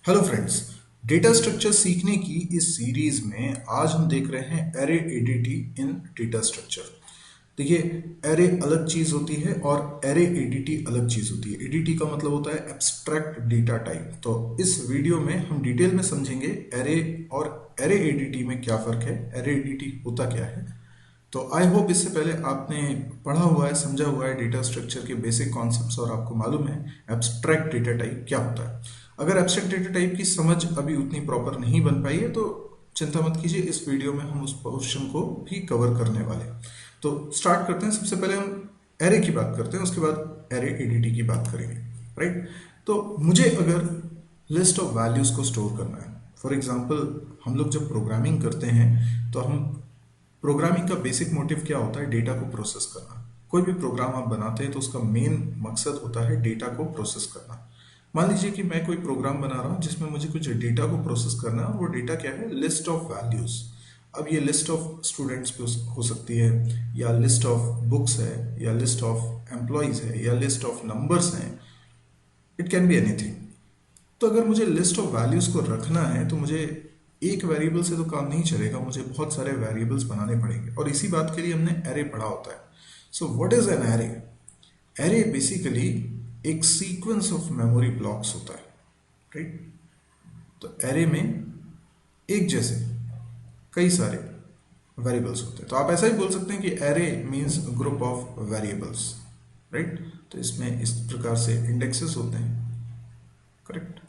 Hello friends, data structure सीखने की इस सीरीज में आज हम देख रहे हैं एरे एडीटी इन डेटा स्ट्रक्चर। देखिए, एरे अलग चीज होती है और एरे एडीटी अलग चीज होती है। एडीटी का मतलब होता है एब्स्ट्रैक्ट डेटा टाइप। तो इस वीडियो में हम डिटेल में समझेंगे एरे और एरे एडीटी में क्या फर्क है, एरे एडीटी होता क्या है। तो आई होप इससे पहले आपने पढ़ा हुआ है, समझा हुआ है डेटा स्ट्रक्चर के बेसिक कॉन्सेप्ट्स और आपको मालूम है एब्स्ट्रैक्ट डेटा टाइप क्या होता है। अगर एब्स्ट्रैक्ट डेटा टाइप की समझ अभी उतनी प्रॉपर नहीं बन पाई है तो चिंता मत कीजिए, इस वीडियो में हम उस पोर्शन को भी कवर करने वाले हैं। तो स्टार्ट करते हैं। सबसे पहले हम एरे की बात करते हैं, उसके बाद एरे एडीटी की बात करेंगे, राइट। तो मुझे अगर लिस्ट ऑफ वैल्यूज को स्टोर करना है, फॉर एग्जांपल हम लोग जब प्रोग्रामिंग करते हैं तो हम प्रोग्रामिंग का बेसिक मोटिव क्या होता है, डेटा को प्रोसेस करना। कोई भी प्रोग्राम आप बनाते हैं तो उसका मेन मकसद होता है डेटा को प्रोसेस करना। मान लीजिए कि मैं कोई प्रोग्राम बना रहा हूँ जिसमें मुझे कुछ डेटा को प्रोसेस करना है और वो डेटा क्या है, लिस्ट ऑफ वैल्यूज। अब ये लिस्ट ऑफ स्टूडेंट्स पे हो सकती है, या लिस्ट ऑफ बुक्स है, या लिस्ट ऑफ एम्प्लॉयज है, या लिस्ट ऑफ नंबर्स हैं। It can be anything. तो अगर मुझे लिस्ट ऑफ वैल्यूज को रखना है तो मुझे एक वेरिएबल से तो काम नहीं चलेगा, मुझे बहुत सारे वेरिएबल्स बनाने पड़ेंगे और इसी बात के लिए हमने एरे पढ़ा होता है। So what is an array? Array basically एक सीक्वेंस ऑफ मेमोरी ब्लॉक्स होता है, राइट। तो एरे में एक जैसे कई सारे वेरिएबल्स होते हैं। तो आप ऐसा ही बोल सकते हैं कि array means group of variables, right. तो इसमें इस प्रकार से इंडेक्सेस होते हैं, करेक्ट,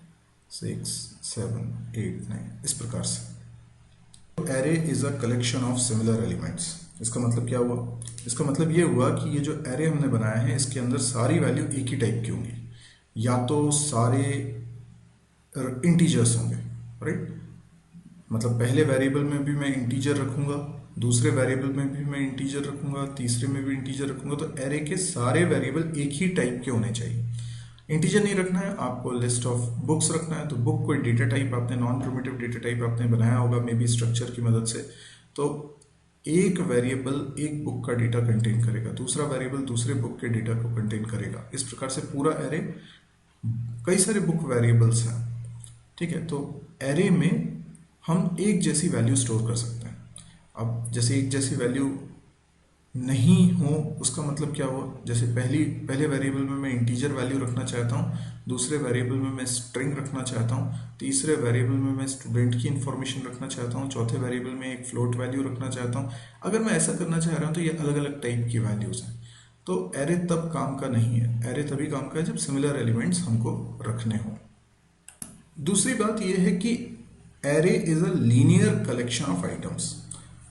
6, 7, 8, 9, इस प्रकार से। Array is a collection of similar elements. इसका मतलब क्या हुआ? इसका मतलब ये हुआ कि ये जो एरे हमने बनाया है इसके अंदर सारी वैल्यू एक ही टाइप की होंगी, या तो सारे इंटीजर्स होंगे, राइट। मतलब पहले वेरिएबल में भी मैं इंटीजर रखूंगा, दूसरे वेरिएबल में भी मैं इंटीजर रखूंगा, तीसरे में भी इंटीजर रखूंगा। तो एरे के सारे वेरिएबल एक ही टाइप के होने चाहिए। इंटीजर नहीं रखना है आपको, लिस्ट ऑफ बुक्स रखना है तो बुक कोई डेटा टाइप आपने, नॉन प्रिमिटिव डेटा टाइप आपने बनाया होगा मे बी स्ट्रक्चर की मदद से। तो एक वेरिएबल एक बुक का डेटा कंटेन करेगा, दूसरा वेरिएबल दूसरे बुक के डेटा को कंटेन करेगा। इस प्रकार से पूरा एरे, कई सारे बुक वेरिएबल्स हैं, ठीक है। तो एरे में हम एक जैसी वैल्यू स्टोर कर सकते हैं। अब जैसे एक जैसी वैल्यू नहीं हो उसका मतलब क्या हुआ, जैसे पहले वेरिएबल में मैं इंटीजर वैल्यू रखना चाहता हूँ, दूसरे वेरिएबल में मैं स्ट्रिंग रखना चाहता हूँ, तीसरे वेरिएबल में मैं स्टूडेंट की इंफॉर्मेशन रखना चाहता हूँ, चौथे वेरिएबल में एक फ्लोट वैल्यू रखना चाहता हूँ। अगर मैं ऐसा करना चाह रहा हूँ तो ये अलग अलग टाइप की वैल्यूज हैं। तो एरे तब काम का नहीं है। एरे तभी काम का है जब सिमिलर एलिमेंट्स हमको रखने हों। दूसरी बात यह है कि array is a linear collection of items.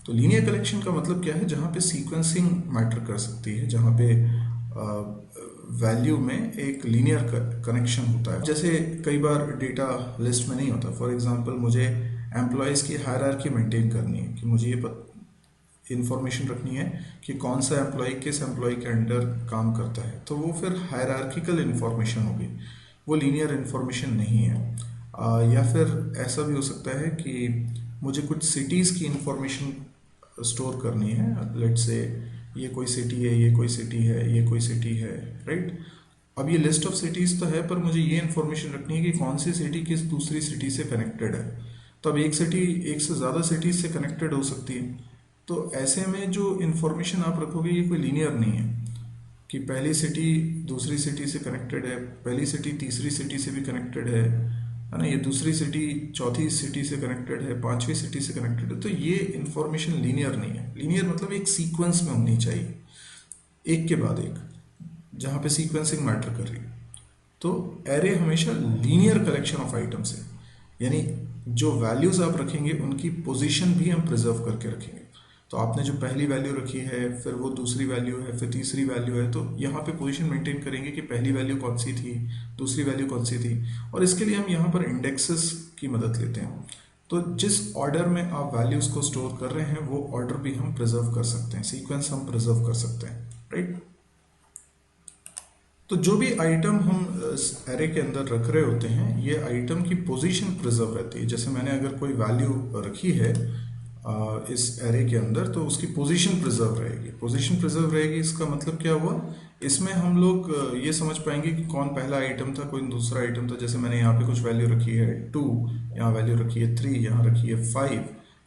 तो लीनियर कलेक्शन का मतलब क्या है, जहाँ पे सीक्वेंसिंग मैटर कर सकती है, जहाँ पे वैल्यू में एक लीनियर कनेक्शन होता है। जैसे कई बार डेटा लिस्ट में नहीं होता। फॉर एग्जांपल मुझे एम्प्लॉयज़ की हायरार्की मेंटेन करनी है, कि मुझे ये इंफॉर्मेशन रखनी है कि कौन सा एम्प्लॉय किस एम्प्लॉय के अंडर काम करता है। तो वो फिर हायरार्किकल इंफॉर्मेशन होगी, वो लीनियर इंफॉर्मेशन नहीं है। या फिर ऐसा भी हो सकता है कि मुझे कुछ सिटीज़ की इंफॉर्मेशन स्टोर करनी है। लेट्स से ये कोई सिटी है, ये कोई सिटी है, ये कोई सिटी है, राइट। अब ये लिस्ट ऑफ सिटीज़ तो है, पर मुझे ये इंफॉर्मेशन रखनी है कि कौन सी सिटी किस दूसरी सिटी से कनेक्टेड है। तो अब एक सिटी एक से ज़्यादा सिटीज़ से कनेक्टेड हो सकती है। तो ऐसे में जो इंफॉर्मेशन आप रखोगे ये कोई लीनियर नहीं है कि पहली सिटी दूसरी सिटी से कनेक्टेड है, पहली सिटी तीसरी सिटी से भी कनेक्टेड है ना, ये दूसरी सिटी चौथी सिटी से कनेक्टेड है, पांचवी सिटी से कनेक्टेड है। तो ये इंफॉर्मेशन लीनियर नहीं है। लीनियर मतलब एक सीक्वेंस में होनी चाहिए, एक के बाद एक, जहाँ पे सीक्वेंसिंग मैटर कर रही है। तो एरे हमेशा लीनियर कलेक्शन ऑफ आइटम्स है, यानी जो वैल्यूज आप रखेंगे उनकी पोजीशन भी हम प्रिजर्व करके रखेंगे। तो आपने जो पहली वैल्यू रखी है, फिर वो दूसरी वैल्यू है, फिर तीसरी वैल्यू है, तो यहाँ पे पोजीशन मेंटेन करेंगे कि पहली वैल्यू कौन सी थी, दूसरी वैल्यू कौन सी थी। और इसके लिए हम यहाँ पर इंडेक्सेस की मदद लेते हैं। तो जिस ऑर्डर में आप वैल्यूज को स्टोर कर रहे हैं वो ऑर्डर भी हम प्रिजर्व कर सकते हैं, सीक्वेंस हम प्रिजर्व कर सकते हैं, राइट। तो जो भी आइटम हम एरे के अंदर रख रहे होते हैं, ये आइटम की पोजीशन प्रिजर्व रहती है। जैसे मैंने अगर कोई वैल्यू रखी है इस एरे के अंदर, तो उसकी पोजीशन प्रिजर्व रहेगी। पोजीशन प्रिजर्व रहेगी इसका मतलब क्या हुआ इसमें हम लोग ये समझ पाएंगे कि कौन पहला आइटम था, कोई दूसरा आइटम था। जैसे मैंने यहाँ पे कुछ वैल्यू रखी है 2, यहाँ वैल्यू रखी है 3, यहाँ रखी है 5,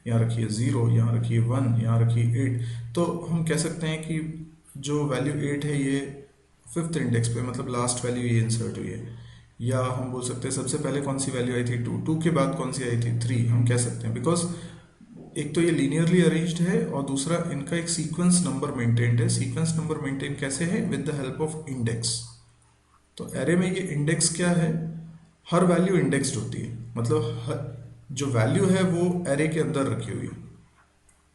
यहाँ रखी है 0, यहाँ रखी है 1, यहाँ रखी है 8। तो हम कह सकते हैं कि जो वैल्यू 8 है ये फिफ्थ इंडेक्स पे, मतलब लास्ट वैल्यू ये इंसर्ट हुई है। या हम बोल सकते हैं सबसे पहले कौन सी वैल्यू आई थी 2, 2 के बाद कौन सी आई थी 3, हम कह सकते हैं। बिकॉज एक तो ये लीनियरली अरेंज्ड है और दूसरा इनका एक सीक्वेंस नंबर मेंटेन्ड है। सीक्वेंस नंबर मेंटेन कैसे है? With the help of index. तो एरे में ये इंडेक्स क्या है? हर वैल्यू इंडेक्स्ड होती है, मतलब जो वैल्यू है वो एरे के अंदर रखी हुई है,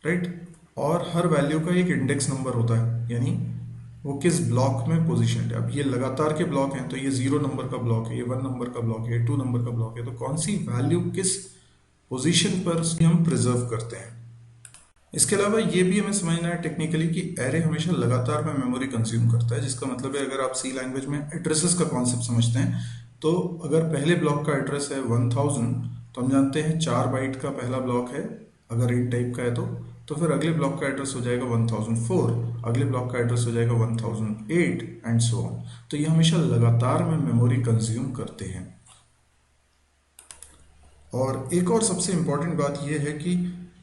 राइट। और हर वैल्यू का एक इंडेक्स नंबर होता है, यानी वो किस ब्लॉक में पोजीशन है। अब ये लगातार के ब्लॉक हैं, तो ये 0 नंबर का ब्लॉक है, ये 1 नंबर का ब्लॉक है, 2 नंबर का ब्लॉक है। तो कौन सी वैल्यू किस पोजीशन पर हम प्रिजर्व करते हैं। इसके अलावा ये भी हमें समझना है टेक्निकली कि एरे हमेशा लगातार में मेमोरी कंज्यूम करता है, जिसका मतलब है अगर आप सी लैंग्वेज में एड्रेसेस का कॉन्सेप्ट समझते हैं, तो अगर पहले ब्लॉक का एड्रेस है 1000, तो हम जानते हैं 4 बाइट का पहला ब्लॉक है, अगर इन टाइप का है तो फिर अगले ब्लॉक का एड्रेस हो जाएगा 1004, अगले ब्लॉक का एड्रेस हो जाएगा 1008 एंड सो ऑन। तो ये हमेशा लगातार में मेमोरी कंज्यूम करते हैं। और एक और सबसे इंपॉर्टेंट बात यह है कि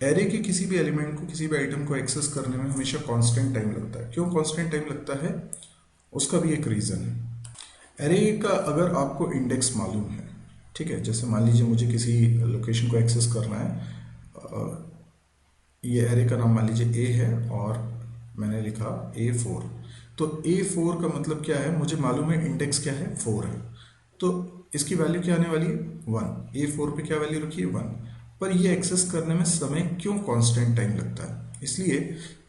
एरे के किसी भी एलिमेंट को, किसी भी आइटम को एक्सेस करने में हमेशा कांस्टेंट टाइम लगता है। क्यों कांस्टेंट टाइम लगता है? उसका भी एक रीज़न है। एरे का अगर आपको इंडेक्स मालूम है, ठीक है, जैसे मान लीजिए मुझे किसी लोकेशन को एक्सेस करना है, ये एरे का नाम मान लीजिए ए है और मैंने लिखा A4। तो A4 का मतलब क्या है? मुझे मालूम है इंडेक्स क्या है, 4 है। तो इसकी वैल्यू क्या आने वाली है? 1। A4 पे क्या वैल्यू रखी है? 1। पर ये एक्सेस करने में समय क्यों कांस्टेंट टाइम लगता है? इसलिए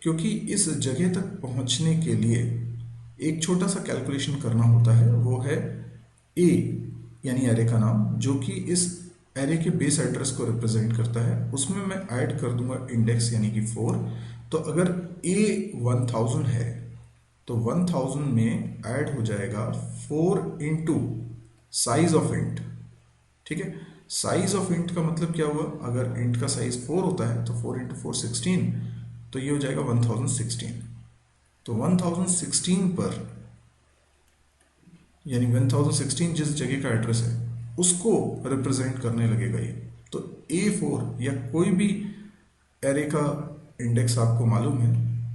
क्योंकि इस जगह तक पहुंचने के लिए एक छोटा सा कैलकुलेशन करना होता है, वो है ए यानी एरे का नाम, जो कि इस एरे के बेस एड्रेस को रिप्रेजेंट करता है। उसमें मैं ऐड कर दूंगा इंडेक्स यानी कि 4। तो अगर ए 1000 है तो 1000 में ऐड हो जाएगा 4 इंटू साइज ऑफ इंट, ठीक है। साइज ऑफ इंट का मतलब क्या हुआ? अगर इंट का साइज 4 होता है तो 4 इंटू 4 16, तो ये हो जाएगा 1016। तो 1016 पर, यानी 1016 जिस जगह का एड्रेस है उसको रिप्रेजेंट करने लगेगा ये। तो A4 या कोई भी एरे का इंडेक्स आपको मालूम है,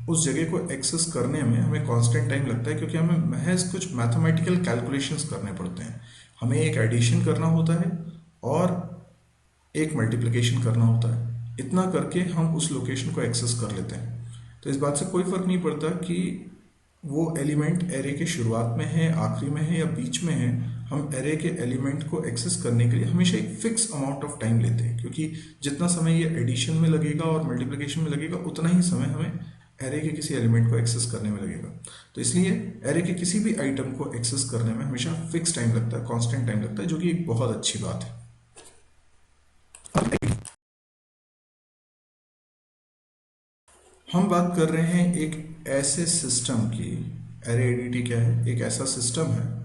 उस जगह को एक्सेस करने में हमें कांस्टेंट टाइम लगता है, क्योंकि हमें महज कुछ मैथमेटिकल कैलकुलेशंस करने पड़ते हैं। हमें एक एडिशन करना होता है और एक मल्टीप्लिकेशन करना होता है। इतना करके हम उस लोकेशन को एक्सेस कर लेते हैं। तो इस बात से कोई फर्क नहीं पड़ता कि वो एलिमेंट एरे के शुरुआत में है, आखिरी में है या बीच में है। हम एरे के एलिमेंट को एक्सेस करने के लिए हमेशा एक फिक्स अमाउंट ऑफ टाइम लेते हैं, क्योंकि जितना समय ये एडिशन में लगेगा और मल्टीप्लिकेशन में लगेगा, उतना ही समय हमें एरे के किसी एलिमेंट को एक्सेस करने में लगेगा। तो इसलिए एरे के किसी भी आइटम को एक्सेस करने में हमेशा फिक्स टाइम लगता है, कांस्टेंट टाइम लगता है, जो कि एक बहुत अच्छी बात है। हम बात कर रहे हैं एक ऐसे सिस्टम की। एरे एडीटी क्या है? एक ऐसा सिस्टम है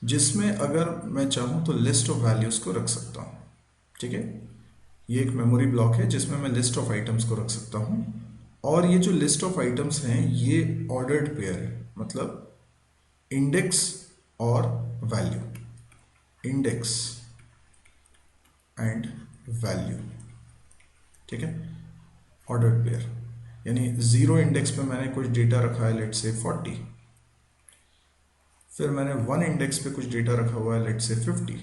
जिसमें अगर मैं चाहूँ तो लिस्ट ऑफ वैल्यूज़ को रख सकता हूँ, ठीक है। ये एक मेमोरी ब्लॉक है जिसमें मैं लिस्ट ऑफ आइटम्स को रख सकता हूँ, और ये जो लिस्ट ऑफ आइटम्स हैं ये ऑर्डर्ड पेयर है, मतलब इंडेक्स और वैल्यू, इंडेक्स एंड वैल्यू, ठीक है, ऑर्डर्ड पेयर। यानी 0 इंडेक्स पे मैंने कुछ डेटा रखा है, लेट से 40। फिर मैंने 1 इंडेक्स पे कुछ डेटा रखा हुआ है, लेट से 50।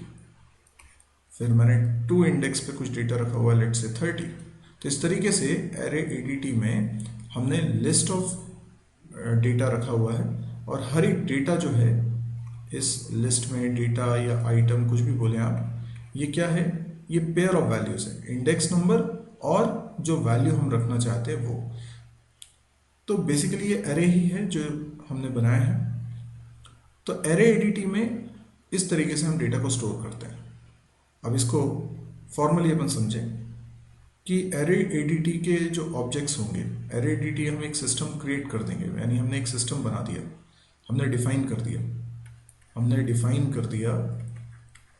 फिर मैंने 2 इंडेक्स पे कुछ डेटा रखा हुआ है, लेट से 30। तो इस तरीके से एरे एडीटी में हमने लिस्ट ऑफ डेटा रखा हुआ है, और हर एक डेटा जो है इस लिस्ट में, डेटा या आइटम कुछ भी बोले आप, ये क्या है? ये पेयर ऑफ वैल्यूज है, इंडेक्स नंबर और जो वैल्यू हम रखना चाहते हैं वो। तो बेसिकली ये एरे ही है जो हमने बनाया है। तो एरे एडीटी में इस तरीके से हम डेटा को स्टोर करते हैं। अब इसको फॉर्मली अपन समझें कि एरे एडीटी के जो ऑब्जेक्ट्स होंगे, एरे एडीटी हम एक सिस्टम क्रिएट कर देंगे, यानी हमने एक सिस्टम बना दिया, हमने डिफाइन कर दिया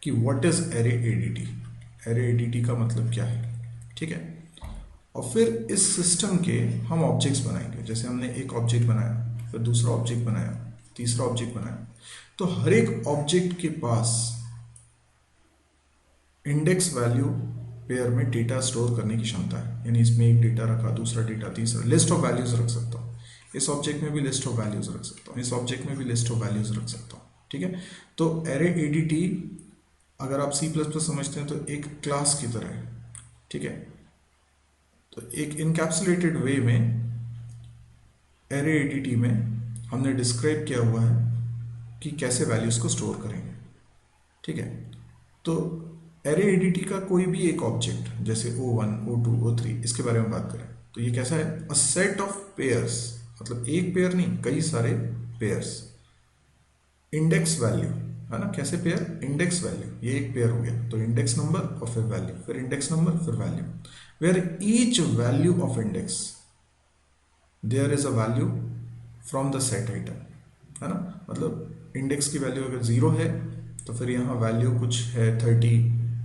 कि what is array ADT. Array ADT का मतलब क्या है, ठीक है। और फिर इस सिस्टम के हम ऑब्जेक्ट्स बनाएंगे। जैसे हमने एक ऑब्जेक्ट बनाया, फिर दूसरा ऑब्जेक्ट बनाया, तीसरा ऑब्जेक्ट बनाया। तो हर एक ऑब्जेक्ट के पास इंडेक्स वैल्यू पेयर में डेटा स्टोर करने की क्षमता है, यानी इसमें एक डेटा रखा, दूसरा डेटा, तीसरा लिस्ट ऑफ वैल्यूज रख सकता हूँ, इस ऑब्जेक्ट में भी लिस्ट ऑफ वैल्यूज रख सकता हूँ, इस ऑब्जेक्ट में भी लिस्ट ऑफ वैल्यूज रख सकता हूँ। ठीक है, तो एरे एडीटी अगर आप C++ समझते हैं तो एक क्लास की तरह है। ठीक है, तो एक इनकैप्सुलेटेड वे में एरे एडीटी में हमने डिस्क्राइब किया हुआ है कि कैसे वैल्यूज को स्टोर करेंगे। ठीक है, तो एरे एडीटी का कोई भी एक ऑब्जेक्ट जैसे O1, O2, O3 इसके बारे में बात करें तो ये कैसा है, अ सेट ऑफ पेयर्स, मतलब एक पेयर नहीं, कई सारे पेयर्स, इंडेक्स वैल्यू है ना, कैसे पेयर, इंडेक्स वैल्यू, ये एक पेयर हो गया, तो इंडेक्स नंबर और फिर वैल्यू, फिर इंडेक्स नंबर फिर value, where each value of index there is a value from the set item, है ना, मतलब इंडेक्स की वैल्यू अगर 0 है तो फिर यहाँ वैल्यू कुछ है 30,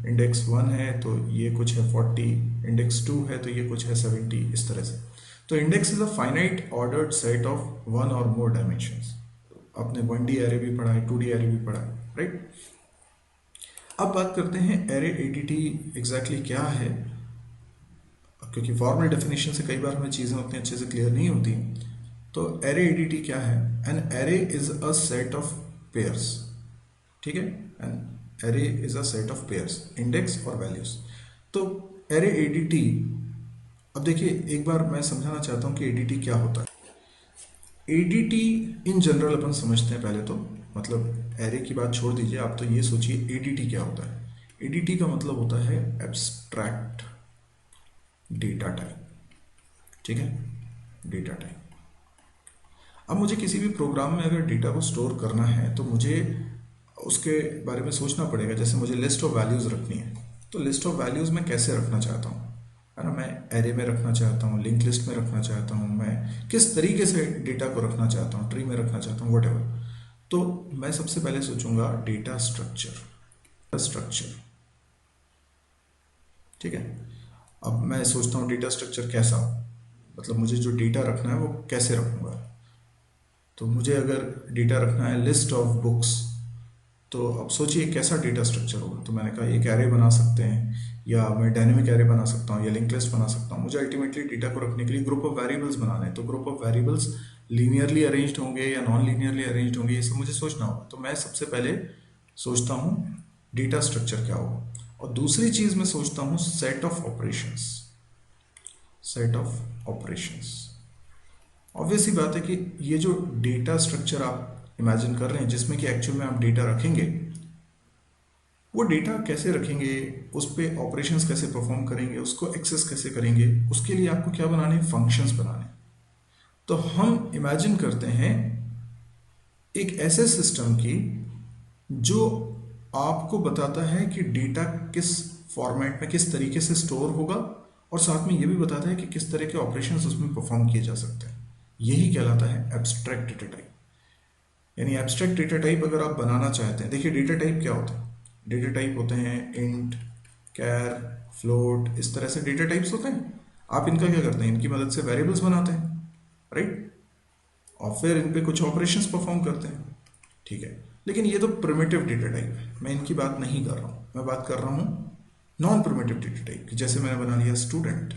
इंडेक्स 1 है तो ये कुछ है 40, इंडेक्स 2 है तो ये कुछ है 70, इस तरह से। तो index is a finite ordered set of one और मोर डायमेंशंस। आपने 1D एरे भी पढ़ा है, 2D एरे भी पढ़ा है, राइट। अब बात करते हैं एरे एडीटी एग्जैक्टली क्या है, क्योंकि फॉर्मल डेफिनेशन से कई बार हमें चीज़ें उतनी अच्छे से क्लियर नहीं होती। तो एरे एडीटी क्या है, an array is a set of pairs. ठीक है, an array is a set of pairs, index और वैल्यूज। तो एरे एडीटी, अब देखिए एक बार मैं समझाना चाहता हूँ कि एडीटी क्या होता है। एडीटी इन जनरल अपन समझते हैं पहले तो, मतलब एरे की बात छोड़ दीजिए, आप तो ये सोचिए एडीटी क्या होता है। एडीटी का मतलब होता है एब्स्ट्रैक्ट डेटा टाइप। ठीक है, डेटा टाइप। अब मुझे किसी भी प्रोग्राम में अगर डेटा को स्टोर करना है तो मुझे उसके बारे में सोचना पड़ेगा। जैसे मुझे लिस्ट ऑफ वैल्यूज रखनी है, तो लिस्ट ऑफ वैल्यूज मैं कैसे रखना चाहता हूँ, है ना, मैं एरे में रखना चाहता हूँ, लिंक लिस्ट में रखना चाहता हूँ, मैं किस तरीके से डेटा को रखना चाहता हूँ, ट्री में रखना चाहता हूँ, व्हाटएवर। तो मैं सबसे पहले सोचूंगा डेटा स्ट्रक्चर। ठीक है, अब मैं सोचता हूँ डेटा स्ट्रक्चर कैसा, मतलब मुझे जो डेटा रखना है वो कैसे रखूंगा। तो मुझे अगर डेटा रखना है लिस्ट ऑफ बुक्स, तो अब सोचिए कैसा डेटा स्ट्रक्चर होगा। तो मैंने कहा एक एरे बना सकते हैं, या मैं डायनेमिक एरे बना सकता हूँ, या लिंक लिस्ट बना सकता हूँ। मुझे अल्टीमेटली डेटा को रखने के लिए ग्रुप ऑफ वेरिएबल्स बनाने हैं, तो group of variables linearly arranged होंगे या नॉन लीनियरली अरेंज्ड होंगे, ये सब मुझे सोचना होगा। तो मैं सबसे पहले सोचता हूँ डेटा स्ट्रक्चर क्या होगा, और दूसरी चीज मैं सोचता हूँ सेट ऑफ ऑपरेशंस। ऑब्वियसली बात है कि ये जो डेटा स्ट्रक्चर आप इमेजिन कर रहे हैं, जिसमें कि एक्चुअल में आप डेटा रखेंगे, वो डेटा कैसे रखेंगे, उस पर ऑपरेशंस कैसे परफॉर्म करेंगे, उसको एक्सेस कैसे करेंगे, उसके लिए आपको क्या बनाने, फंक्शंस बनाने। तो हम इमेजिन करते हैं एक ऐसे सिस्टम की जो आपको बताता है कि डेटा किस फॉर्मेट में किस तरीके से स्टोर होगा, और साथ में ये भी बताता है कि किस तरह के ऑपरेशंस उसमें परफॉर्म किए जा सकते हैं। यही कहलाता है एब्स्ट्रैक्ट डेटा टाइप। यानी एब्स्ट्रैक्ट डेटा टाइप अगर आप बनाना चाहते हैं, देखिए डेटा टाइप क्या होता है, डेटा टाइप होते हैं इंट, कैर, फ्लोट, इस तरह से डेटा टाइप्स होते हैं। आप इनका क्या करते हैं, इनकी मदद से वेरिएबल्स बनाते हैं, राइट, और फिर इन पे कुछ ऑपरेशंस परफॉर्म करते हैं। ठीक है, लेकिन ये तो प्रिमिटिव डेटा टाइप है, मैं इनकी बात नहीं कर रहा हूँ, मैं बात कर रहा हूँ नॉन प्रिमिटिव डेटा टाइप। जैसे मैंने बना लिया स्टूडेंट,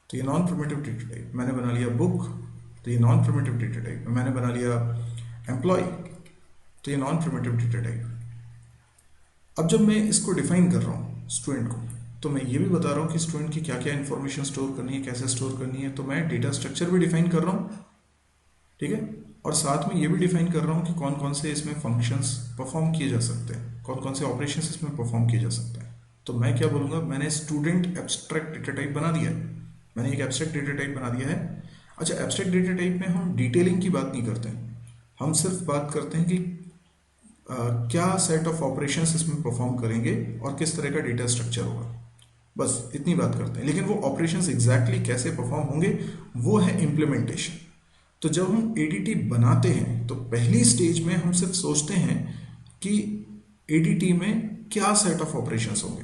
तो ये नॉन प्रिमिटिव डेटा टाइप। मैंने बना लिया बुक, तो ये नॉन प्रिमिटिव डेटा टाइप। मैंने बना लिया एम्प्लॉय, तो ये नॉन प्रिमिटिव डेटा टाइप। अब जब मैं इसको डिफाइन कर रहा हूँ स्टूडेंट को, तो मैं ये भी बता रहा हूँ कि स्टूडेंट की क्या क्या इन्फॉर्मेशन स्टोर करनी है, कैसे स्टोर करनी है। तो मैं डेटा स्ट्रक्चर भी डिफाइन कर रहा हूँ, ठीक है, और साथ में ये भी डिफाइन कर रहा हूँ कि कौन कौन से इसमें फंक्शंस परफॉर्म किए जा सकते हैं, कौन कौन से ऑपरेशंस इसमें परफॉर्म किए जा सकते हैं। तो मैं क्या बोलूँगा, मैंने स्टूडेंट एब्स्ट्रैक्ट डेटा टाइप बना दिया है, मैंने एक एब्स्ट्रैक्ट डेटा टाइप बना दिया है। अच्छा, एब्स्ट्रैक्ट डेटा टाइप में हम डिटेलिंग की बात नहीं करते हैं, हम सिर्फ बात करते हैं कि क्या सेट ऑफ ऑपरेशंस इसमें परफॉर्म करेंगे और किस तरह का डेटा स्ट्रक्चर होगा, बस इतनी बात करते हैं। लेकिन वो ऑपरेशंस एग्जैक्टली कैसे परफॉर्म होंगे वो है इम्प्लीमेंटेशन। तो जब हम एडीटी बनाते हैं तो पहली स्टेज में हम सिर्फ सोचते हैं कि एडीटी में क्या सेट ऑफ ऑपरेशंस होंगे।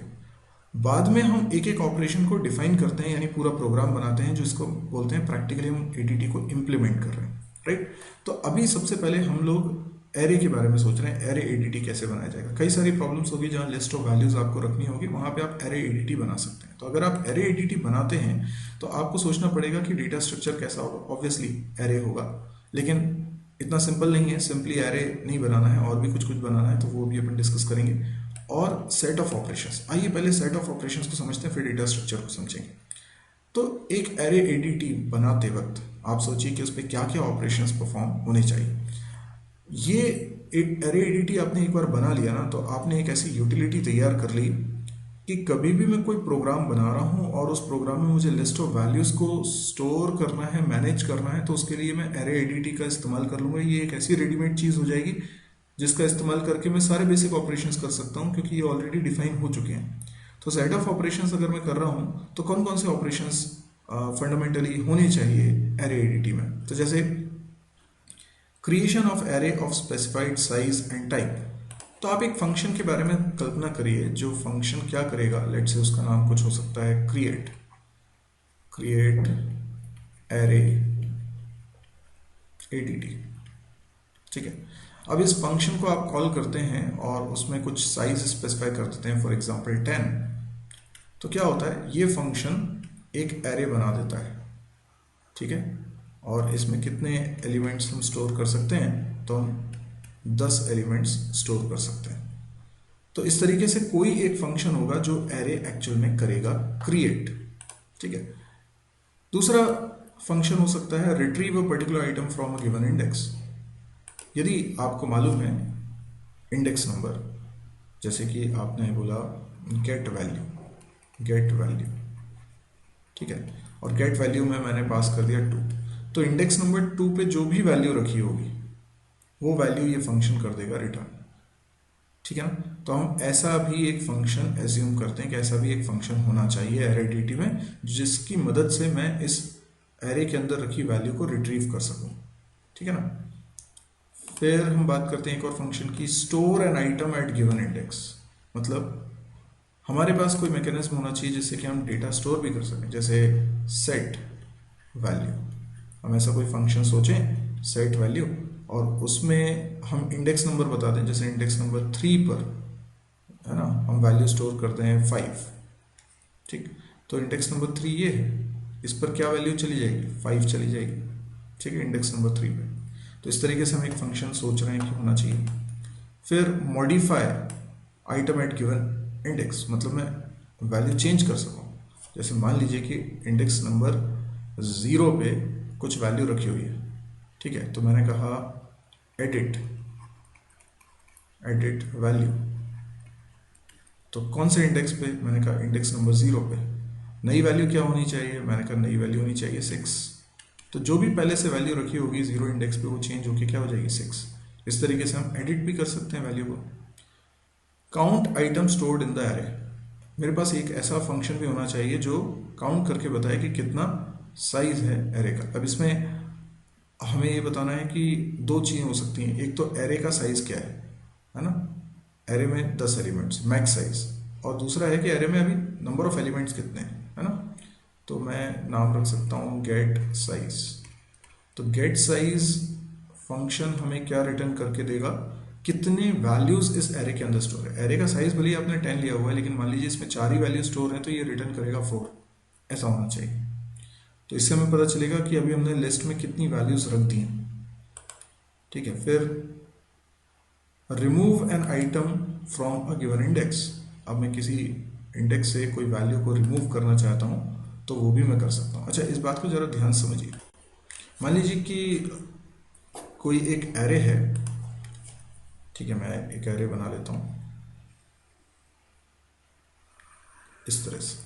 बाद में हम एक एक ऑपरेशन को डिफाइन करते हैं, यानी पूरा प्रोग्राम बनाते हैं, जिसको बोलते हैं प्रैक्टिकली हम एडीटी को इम्प्लीमेंट कर रहे हैं। राइट। तो अभी सबसे पहले हम लोग एरे के बारे में सोच रहे हैं, एरे एडीटी कैसे बनाया जाएगा। कई सारी प्रॉब्लम्स होगी जहाँ लिस्ट ऑफ वैल्यूज आपको रखनी होगी, वहाँ पे आप एरे एडीटी बना सकते हैं। तो अगर आप एरे एडीटी बनाते हैं तो आपको सोचना पड़ेगा कि डेटा स्ट्रक्चर कैसा होगा। ऑब्वियसली एरे होगा, लेकिन इतना सिंपल नहीं है, सिंपली एरे नहीं बनाना है, और भी कुछ कुछ बनाना है, तो वो भी अपन डिस्कस करेंगे। और सेट ऑफ ऑपरेशंस, आइए पहले सेट ऑफ ऑपरेशंस को समझते हैं, फिर डेटा स्ट्रक्चर को समझेंगे। तो एक एरे एडीटी बनाते वक्त आप सोचिए कि उस पर क्या क्या ऑपरेशंस परफॉर्म होने चाहिए। ये एक एरे एडीटी आपने एक बार बना लिया ना, तो आपने एक ऐसी यूटिलिटी तैयार कर ली कि कभी भी मैं कोई प्रोग्राम बना रहा हूँ और उस प्रोग्राम में मुझे लिस्ट ऑफ वैल्यूज को स्टोर करना है, मैनेज करना है, तो उसके लिए मैं एरे एडीटी का इस्तेमाल कर लूँगा। ये एक ऐसी रेडीमेड चीज़ हो जाएगी जिसका इस्तेमाल करके मैं सारे बेसिक ऑपरेशंस कर सकता हूँ, क्योंकि ये ऑलरेडी डिफाइन हो चुके हैं। तो सेट ऑफ ऑपरेशंस अगर मैं कर रहा हूँ तो कौन कौन से ऑपरेशंस फंडामेंटली होने चाहिए एरे एडीटी में। तो जैसे creation of array of specified size and type. तो आप एक फंक्शन के बारे में कल्पना करिए, जो फंक्शन क्या करेगा, लेट्स से उसका नाम कुछ हो सकता है क्रिएट एरे एडीटी, ठीक है। अब इस फंक्शन को आप कॉल करते हैं और उसमें कुछ साइज स्पेसिफाई कर देते हैं, फॉर एग्जांपल 10। तो क्या होता है, ये फंक्शन एक एरे बना देता है, ठीक है। और इसमें कितने एलिमेंट्स हम स्टोर कर सकते हैं, तो हम 10 एलिमेंट्स स्टोर कर सकते हैं। तो इस तरीके से कोई एक फंक्शन होगा जो एरे एक्चुअल में करेगा क्रिएट, ठीक है। दूसरा फंक्शन हो सकता है retrieve a particular item from a given index. यदि आपको मालूम है इंडेक्स नंबर, जैसे कि आपने बोला गेट वैल्यू, ठीक है, और गेट वैल्यू में मैंने पास कर दिया 2, तो इंडेक्स नंबर 2 पे जो भी वैल्यू रखी होगी वो वैल्यू ये फंक्शन कर देगा रिटर्न, ठीक है ना। तो हम ऐसा भी एक फंक्शन एज्यूम करते हैं कि ऐसा भी एक फंक्शन होना चाहिए एरे एडीटी में, जिसकी मदद से मैं इस एरे के अंदर रखी वैल्यू को रिट्रीव कर सकूं, ठीक है ना। फिर हम बात करते हैं एक और फंक्शन की, store an item at given index. मतलब हमारे पास कोई मैकेनिज्म होना चाहिए जिससे कि हम डेटा स्टोर भी कर सकें, जैसे सेट वैल्यू। हम ऐसा कोई फंक्शन सोचें सेट वैल्यू, और उसमें हम इंडेक्स नंबर बता दें, जैसे इंडेक्स नंबर 3 पर, है ना, हम वैल्यू स्टोर करते हैं 5, ठीक। तो इंडेक्स नंबर 3 ये है, इस पर क्या वैल्यू चली जाएगी, 5 चली जाएगी, ठीक है, इंडेक्स नंबर 3 पे। तो इस तरीके से हम एक फंक्शन सोच रहे हैं कि होना चाहिए। फिर modify item at given index, मतलब मैं वैल्यू चेंज कर सकूँ। जैसे मान लीजिए कि इंडेक्स नंबर 0 पे कुछ वैल्यू रखी हुई है, ठीक है, तो मैंने कहा एडिट वैल्यू। तो कौन से इंडेक्स पे, मैंने कहा इंडेक्स नंबर 0 पे। नई वैल्यू क्या होनी चाहिए, मैंने कहा नई वैल्यू होनी चाहिए 6। तो जो भी पहले से वैल्यू रखी होगी 0 इंडेक्स पे, वो चेंज होके क्या हो जाएगी 6। इस तरीके से हम एडिट भी कर सकते हैं वैल्यू को। Count item stored in the array. मेरे पास एक ऐसा फंक्शन भी होना चाहिए जो काउंट करके बताए कि कितना साइज है एरे का। अब इसमें हमें ये बताना है कि 2 चीज़ें हो सकती हैं, एक तो एरे का साइज क्या है ना, एरे में 10 एलिमेंट्स मैक्स साइज, और दूसरा है कि एरे में अभी नंबर ऑफ एलिमेंट्स कितने हैं, है ना। तो मैं नाम रख सकता हूँ गेट साइज। तो गेट साइज फंक्शन हमें क्या रिटर्न करके देगा, कितने वैल्यूज इस एरे के अंदर स्टोर है। एरे का साइज भले ही आपने 10 लिया हुआ है, लेकिन मान लीजिए इसमें 4 ही वैल्यू स्टोर है, तो ये रिटर्न करेगा 4, ऐसा होना चाहिए। तो इससे हमें पता चलेगा कि अभी हमने लिस्ट में कितनी वैल्यूज रख दी हैं, ठीक है। फिर remove an item from a given index. अब मैं किसी इंडेक्स से कोई वैल्यू को रिमूव करना चाहता हूँ तो वो भी मैं कर सकता हूँ। अच्छा, इस बात को जरा ध्यान समझिए। मान लीजिए कि कोई एक एरे है, ठीक है, मैं एक एरे बना लेता हूँ इस तरह से,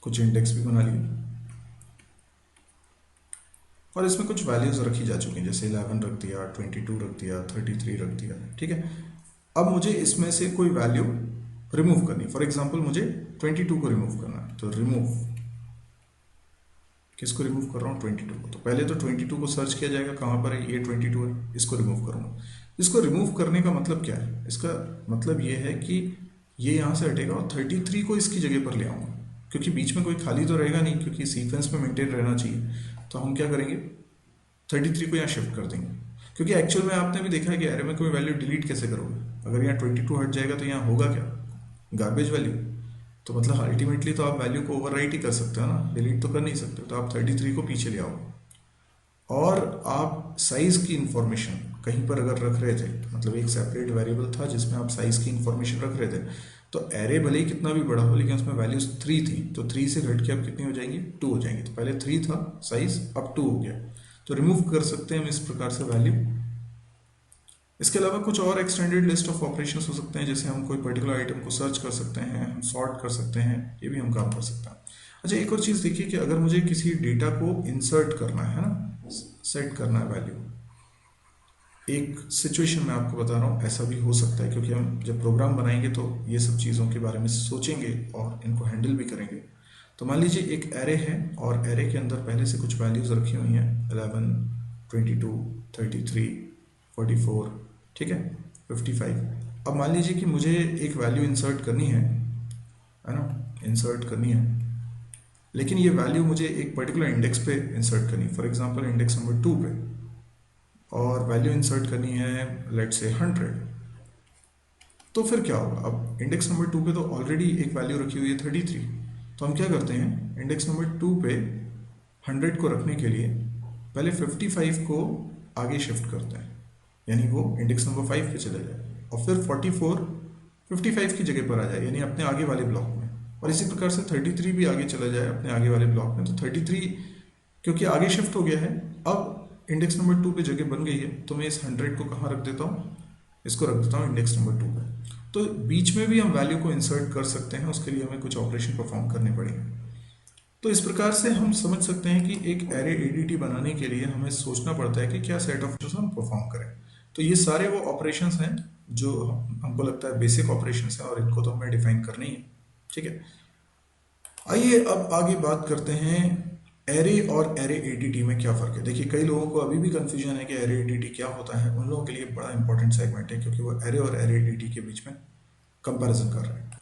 कुछ इंडेक्स भी बना लिए और इसमें कुछ वैल्यूज रखी जा चुकी हैं, जैसे 11 रख दिया, 22 रख दिया, 33 रख दिया, ठीक है। अब मुझे इसमें से कोई वैल्यू रिमूव करनी, फॉर एग्जांपल मुझे 22 को रिमूव करना है। तो रिमूव, किसको रिमूव कर रहा हूँ, 22 को। तो पहले तो 22 को सर्च किया जाएगा, कहाँ पर है, ये 22 है, इसको रिमूव करूँगा। इसको रिमूव करने का मतलब क्या है, इसका मतलब ये है कि ये यहाँ से हटेगा और 33 को इसकी जगह पर ले आऊँगा, क्योंकि बीच में कोई खाली तो रहेगा नहीं, क्योंकि सीक्वेंस में मेंटेन रहना चाहिए। तो हम क्या करेंगे, 33 को यहाँ शिफ्ट कर देंगे, क्योंकि एक्चुअल में आपने भी देखा है कि एरे में कोई वैल्यू डिलीट कैसे करोगे। अगर यहाँ 22 हट जाएगा तो यहाँ होगा क्या, गार्बेज वैल्यू। तो मतलब अल्टीमेटली तो आप वैल्यू को ओवरराइट ही कर सकते हो ना, डिलीट तो कर नहीं सकते। तो आप 33 को पीछे ले आओ, और आप साइज की इंफॉर्मेशन कहीं पर अगर रख रहे थे, मतलब एक सेपरेट वेरिएबल था जिसमें आप साइज की इंफॉर्मेशन रख रहे थे, तो एरे भले ही कितना भी बड़ा हो लेकिन उसमें वैल्यूज 3 थी, तो 3 से घट के अब कितनी हो जाएंगी, 2 हो जाएंगी। तो पहले 3 था साइज, अब 2 हो गया। तो रिमूव कर सकते हैं हम इस प्रकार से वैल्यू। इसके अलावा कुछ और एक्सटेंडेड लिस्ट ऑफ ऑपरेशंस हो सकते हैं, जैसे हम कोई पर्टिकुलर आइटम को सर्च कर सकते हैं, हम सॉर्ट कर सकते हैं, ये भी हम काम कर सकते हैं। अच्छा, एक और चीज़ देखिए कि अगर मुझे किसी डेटा को इंसर्ट करना है ना, सेट करना है वैल्यू, एक सिचुएशन में आपको बता रहा हूँ, ऐसा भी हो सकता है, क्योंकि हम जब प्रोग्राम बनाएंगे तो ये सब चीज़ों के बारे में सोचेंगे और इनको हैंडल भी करेंगे। तो मान लीजिए एक एरे है और एरे के अंदर पहले से कुछ वैल्यूज़ रखी हुई हैं, 11, 22, 33, 44, ठीक है, 55। अब मान लीजिए कि मुझे एक वैल्यू इंसर्ट करनी है ना, इंसर्ट करनी है, लेकिन ये वैल्यू मुझे एक पर्टिकुलर इंडेक्स पे इंसर्ट करनी है, फॉर एग्जांपल इंडेक्स नंबर 2 पे, और वैल्यू इंसर्ट करनी है लेट्स से 100। तो फिर क्या होगा, अब इंडेक्स नंबर 2 पे तो ऑलरेडी एक वैल्यू रखी हुई है 33। तो हम क्या करते हैं, इंडेक्स नंबर 2 पे 100 को रखने के लिए पहले 55 को आगे शिफ्ट करते हैं, यानी वो इंडेक्स नंबर 5 पे चले जाए, और फिर 44 55 की जगह पर आ जाए, यानी अपने आगे वाले ब्लॉक में। और इसी प्रकार से 33 भी आगे चला जाए अपने आगे वाले ब्लॉक में। तो 33 क्योंकि आगे शिफ्ट हो गया है, अब इंडेक्स नंबर 2 पे जगह बन गई है, तो मैं इस 100 को कहाँ रख देता हूँ, इसको रख देता हूँ इंडेक्स नंबर 2 पे। तो बीच में भी हम वैल्यू को इंसर्ट कर सकते हैं, उसके लिए हमें कुछ ऑपरेशन परफॉर्म करने पड़ेंगे। तो इस प्रकार से हम समझ सकते हैं कि एक एरे एडीटी बनाने के लिए हमें सोचना पड़ता है कि क्या सेट ऑफ ऑपरेशंस हम परफॉर्म करें। तो ये सारे वो ऑपरेशंस हैं जो हमको लगता है बेसिक ऑपरेशंस हैं, और इनको तो हमें डिफाइन करना ही है, ठीक है। आइए अब आगे बात करते हैं एरे और एरे एडीटी में क्या फ़र्क है। देखिए, कई लोगों को अभी भी कंफ्यूजन है कि एरे एडीटी क्या होता है। उन लोगों के लिए बड़ा इंपॉर्टेंट सेगमेंट है, क्योंकि वो एरे और एरे एडीटी के बीच में कंपैरिजन कर रहे हैं।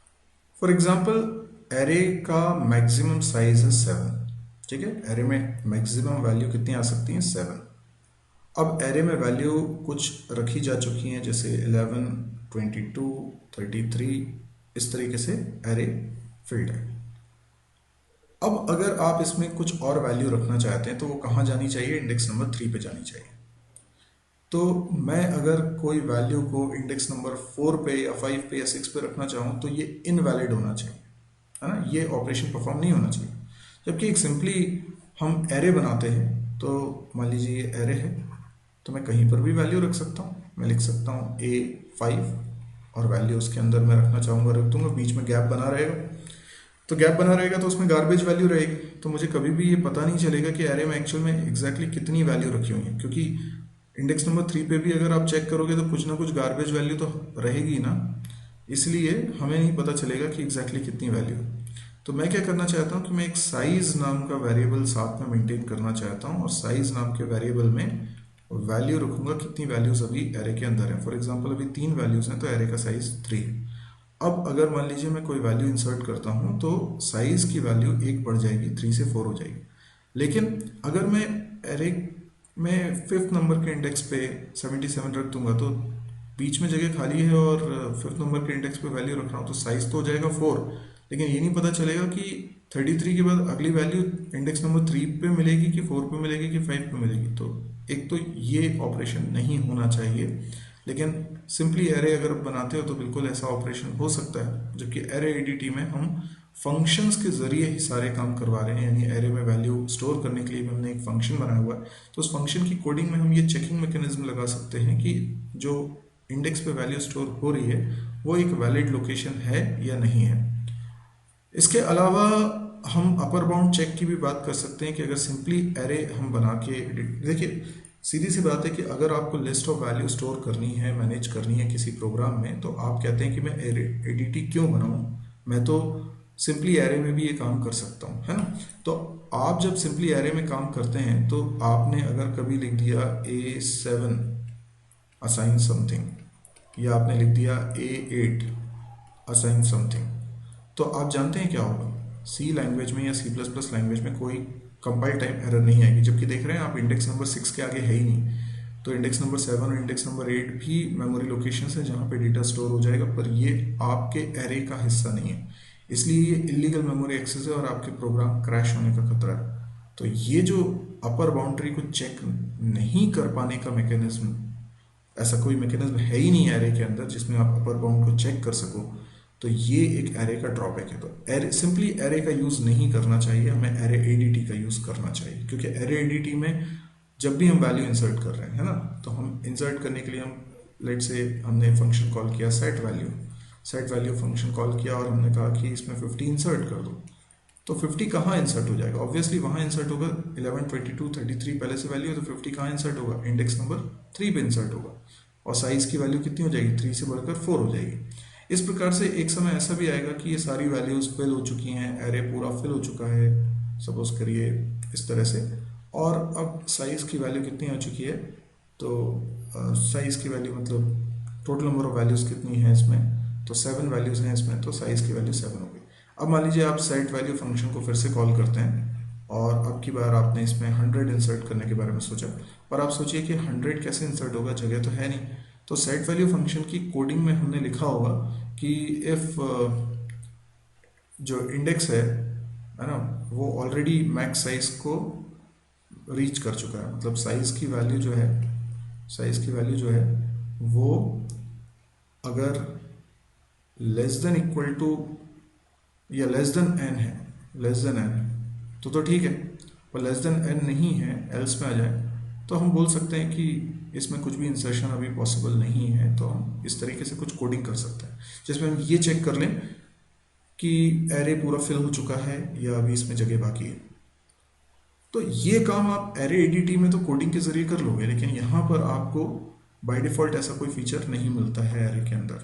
फॉर एग्जांपल, एरे का मैक्सिमम साइज है 7, ठीक है। एरे में मैक्सिमम वैल्यू कितनी आ सकती है, 7। अब एरे में वैल्यू कुछ रखी जा चुकी हैं, जैसे 11, 22, 33, इस तरीके से एरे फिल्ड है। अब अगर आप इसमें कुछ और वैल्यू रखना चाहते हैं तो वो कहाँ जानी चाहिए, इंडेक्स नंबर 3 पे जानी चाहिए। तो मैं अगर कोई वैल्यू को इंडेक्स नंबर 4 पे या 5 पे या 6 पे रखना चाहूँ तो ये इनवैलिड होना चाहिए, है ना, ये ऑपरेशन परफॉर्म नहीं होना चाहिए। जबकि एक सिंपली हम एरे बनाते हैं, तो मान लीजिए ये एरे है, तो मैं कहीं पर भी वैल्यू रख सकता हूँ। मैं लिख सकता हूँ A5 और वैल्यू उसके अंदर मैं रखना चाहूँगा रख दूंगा, बीच में गैप बना रहेगा। तो गैप बना रहेगा तो उसमें गार्बेज वैल्यू रहेगी, तो मुझे कभी भी ये पता नहीं चलेगा कि एरे में एक्चुअल में एग्जैक्टली कितनी वैल्यू रखी हुई है, क्योंकि इंडेक्स नंबर 3 पे भी अगर आप चेक करोगे तो कुछ ना कुछ गार्बेज वैल्यू तो रहेगी ना, इसलिए हमें नहीं पता चलेगा कि एग्जैक्टली कितनी वैल्यू। तो मैं क्या करना चाहता हूँ कि मैं एक साइज नाम का वेरिएबल साथ में मेंटेन करना चाहता हूँ, और साइज नाम के वेरिएबल में वैल्यू रखूंगा कितनी वैल्यूज अभी एरे के अंदर है। फॉर एग्जांपल अभी 3 वैल्यूज हैं, तो एरे का साइज 3 है। अब अगर मान लीजिए मैं कोई वैल्यू इंसर्ट करता हूँ तो साइज की वैल्यू 1 बढ़ जाएगी, 3 से 4 हो जाएगी। लेकिन अगर मैं एरे में 5th नंबर के इंडेक्स पे 77 रख दूंगा, तो बीच में जगह खाली है और 5th नंबर के इंडेक्स पे वैल्यू रख रहा हूँ, तो साइज तो हो जाएगा 4, लेकिन ये नहीं पता चलेगा कि 33 के बाद अगली वैल्यू इंडेक्स नंबर 3 पे मिलेगी कि 4 पे मिलेगी कि 5 पे मिलेगी। तो एक तो ये ऑपरेशन नहीं होना चाहिए, लेकिन सिंपली एरे अगर बनाते हो तो बिल्कुल ऐसा ऑपरेशन हो सकता है। जबकि एरे एडीटी में हम फंक्शंस के जरिए ही सारे काम करवा रहे हैं, यानी एरे में वैल्यू स्टोर करने के लिए हमने एक फंक्शन बनाया हुआ है, तो उस फंक्शन की कोडिंग में हम ये चेकिंग मैकेनिज्म लगा सकते हैं कि जो इंडेक्स पे वैल्यू स्टोर हो रही है वो एक वैलिड लोकेशन है या नहीं है। इसके अलावा हम अपर बाउंड चेक की भी बात कर सकते हैं कि अगर सिंपली एरे हम बना के, देखिए सीधी सी बात है कि अगर आपको लिस्ट ऑफ वैल्यू स्टोर करनी है, मैनेज करनी है किसी प्रोग्राम में, तो आप कहते हैं कि मैं एडीटी क्यों बनाऊं, मैं तो सिंपली एरे में भी ये काम कर सकता हूं, है ना। तो आप जब सिंपली एरे में काम करते हैं तो आपने अगर कभी लिख दिया A7 असाइन समथिंग, या आपने लिख दिया A8 असाइन समथिंग, तो आप जानते हैं क्या होगा, सी लैंग्वेज में या C++ लैंग्वेज में कोई कंपाइल टाइम एरर नहीं आएगी। जबकि देख रहे हैं आप इंडेक्स नंबर 6 के आगे है ही नहीं, तो इंडेक्स नंबर 7 और इंडेक्स नंबर 8 भी मेमोरी लोकेशन है जहाँ पे डेटा स्टोर हो जाएगा, पर ये आपके एरे का हिस्सा नहीं है, इसलिए ये इलीगल मेमोरी एक्सेस है और आपके प्रोग्राम क्रैश होने का खतरा है। तो ये जो अपर बाउंड्री को चेक नहीं कर पाने का मैकेनिज्म, ऐसा कोई मैकेनिज्म है ही नहीं एरे के अंदर जिसमें आप अपर बाउंड को चेक कर सको, तो ये एक एरे का ड्रॉबैक है। तो एरे सिंपली एरे का यूज़ नहीं करना चाहिए, हमें एरे एडीटी का यूज़ करना चाहिए, क्योंकि एरे एडीटी में जब भी हम वैल्यू इंसर्ट कर रहे हैं, है ना, तो हम इंसर्ट करने के लिए हम लेट से हमने फंक्शन कॉल किया सेट वैल्यू फंक्शन कॉल किया और हमने कहा कि इसमें 50 इंसर्ट कर दो, तो 50 कहाँ इंसर्ट हो जाएगा? ऑब्वियसली वहाँ इंसर्ट होगा 11, 22, 33 पहले से वैल्यू है, तो 50 कहाँ इंसर्ट होगा? इंडेक्स नंबर 3 पे इंसर्ट होगा, और साइज की वैल्यू कितनी हो जाएगी? 3 से बढ़कर 4 हो जाएगी। इस प्रकार से एक समय ऐसा भी आएगा कि ये सारी वैल्यूज फिल हो चुकी हैं, एरे पूरा फिल हो चुका है, सपोज करिए इस तरह से, और अब साइज की वैल्यू कितनी आ चुकी है? तो साइज की वैल्यू मतलब टोटल नंबर ऑफ वैल्यूज कितनी है इसमें? तो 7 वैल्यूज हैं इसमें, तो साइज की वैल्यू 7 हो गई। अब मान लीजिए आप सेट वैल्यू फंक्शन को फिर से कॉल करते हैं और अब की बार आपने इसमें 100 इंसर्ट करने के बारे में सोचा, पर आप सोचिए कि 100 कैसे इंसर्ट होगा, जगह तो है नहीं। तो सेट वैल्यू फंक्शन की कोडिंग में हमने लिखा होगा कि इफ जो इंडेक्स है ना, वो ऑलरेडी मैक्स साइज को रीच कर चुका है, मतलब साइज की वैल्यू जो है वो अगर लेस देन इक्वल टू या लेस देन एन है, तो ठीक है, पर लेस देन एन नहीं है, एल्स में आ जाए तो हम बोल सकते हैं कि इसमें कुछ भी इंसर्शन अभी पॉसिबल नहीं है। तो हम इस तरीके से कुछ कोडिंग कर सकते हैं जिसमें हम ये चेक कर लें कि एरे पूरा फिल हो चुका है या अभी इसमें जगह बाकी है। तो ये काम आप एरे एडीटी में तो कोडिंग के जरिए कर लोगे, लेकिन यहाँ पर आपको बाय डिफॉल्ट ऐसा कोई फीचर नहीं मिलता है एरे के अंदर।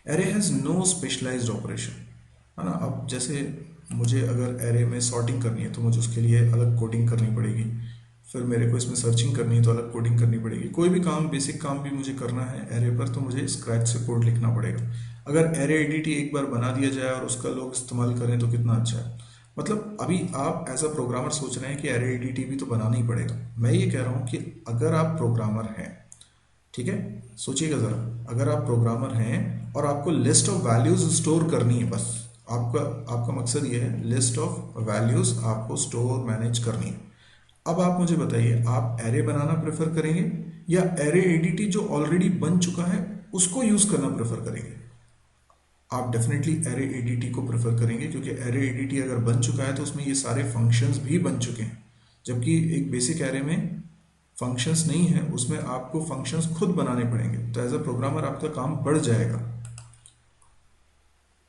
Array has no specialised operation, है ना। अब जैसे मुझे अगर एरे में सॉर्टिंग करनी है तो मुझे उसके लिए अलग कोडिंग करनी पड़ेगी, फिर मेरे को इसमें सर्चिंग करनी है तो अलग कोडिंग करनी पड़ेगी। कोई भी काम, बेसिक काम भी मुझे करना है एरे पर तो मुझे स्क्रैच से कोड लिखना पड़ेगा। अगर एरे एडीटी एक बार बना दिया जाए और उसका लोग इस्तेमाल करें तो कितना अच्छा है। मतलब अभी आप एज अ प्रोग्रामर सोच रहे हैं कि एरे एडीटी भी तो बनाना ही पड़ेगा। मैं ये कह रहा हूँ कि अगर आप प्रोग्रामर हैं, ठीक है, सोचिएगा ज़रा, अगर आप प्रोग्रामर हैं और आपको लिस्ट ऑफ वैल्यूज स्टोर करनी है, बस आपका मकसद ये है, लिस्ट ऑफ वैल्यूज आपको स्टोर मैनेज करनी है। अब आप मुझे बताइए, आप एरे बनाना प्रेफर करेंगे या एरे एडीटी जो ऑलरेडी बन चुका है उसको यूज करना प्रेफर करेंगे? आप डेफिनेटली एरे एडीटी को प्रेफर करेंगे, क्योंकि एरे एडीटी अगर बन चुका है तो उसमें ये सारे फंक्शंस भी बन चुके हैं, जबकि एक बेसिक एरे में फंक्शंस नहीं है, उसमें आपको फंक्शंस खुद बनाने पड़ेंगे। तो एज अ प्रोग्रामर आपका काम बढ़ जाएगा।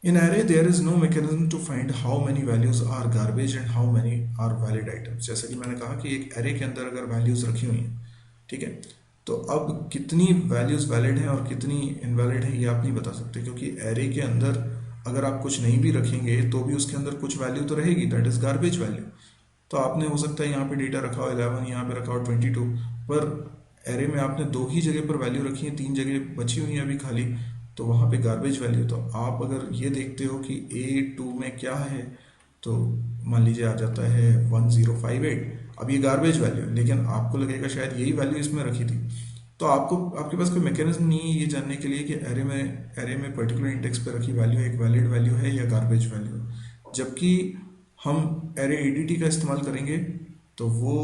In array there is no mechanism to find how many values are garbage and how many are valid items। जैसा कि मैंने कहा कि एक array के अंदर अगर values रखी हुई हैं, ठीक है, तो अब कितनी values valid हैं और कितनी invalid हैं ये आप नहीं बता सकते, क्योंकि array के अंदर अगर आप कुछ नहीं भी रखेंगे तो भी उसके अंदर कुछ वैल्यू तो रहेगी, दैट इज गार्बेज वैल्यू। तो आपने हो सकता है यहाँ पे डेटा रखा हो 11, यहाँ पे रखा हो 22, पर एरे में आपने 2 ही जगह पर वैल्यू रखी है, 3 जगह बची हुई है अभी खाली, तो वहाँ पे गार्बेज वैल्यू। तो आप अगर ये देखते हो कि A2 में क्या है, तो मान लीजिए आ जाता है 1058, अब ये गार्बेज वैल्यू, लेकिन आपको लगेगा शायद यही वैल्यू इसमें रखी थी। तो आपके पास कोई मैकेनिज्म नहीं है ये जानने के लिए कि एरे में पर्टिकुलर इंडेक्स पे रखी वैल्यू एक वैलिड वैल्यू है या गार्बेज वैल्यू। जबकि हम एरे एडीटी का इस्तेमाल करेंगे तो वो